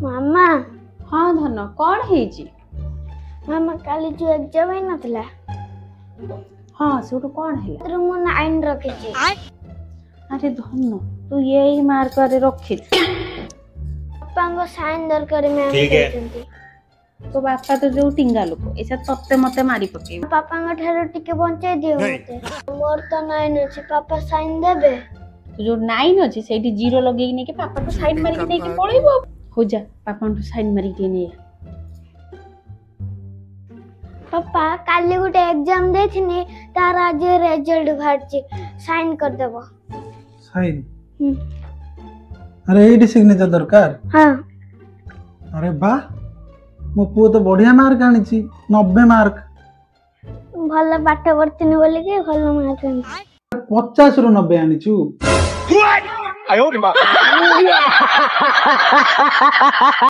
मामा हाँ धन कौन है मामा काली जो एग्जाम है नथला हाँ सेठू कौन है तर मु 9 रखी छी। अरे धन तू यही मार्क रे रखी पापा को साइन दरकार मैम कहते तो बापा तो जो टिंगा लोक ऐसा तत्ते मते मारी पके पापा को ठारो टिके बंचाई दियो मते मोर तो 9 अछि पापा साइन देबे तो जो 9 अछि सेठी 0 लगेई ने के पापा तो साइन मारी के देके पळेबो हो जा पापा तो साइन मारी के ने पापा काली गुटे एग्जाम देथिनी तार आज रिजल्ट बाहरची साइन कर देबो साइन अरे एडी सिग्नेचर दरकार हां अरे वाह मो पुओ तो बढ़िया मार्क आनी छी 90 मार्क भल पाठ पढ़तिनी बोली के भल मार्क आनी 50 रु 90 आनी छु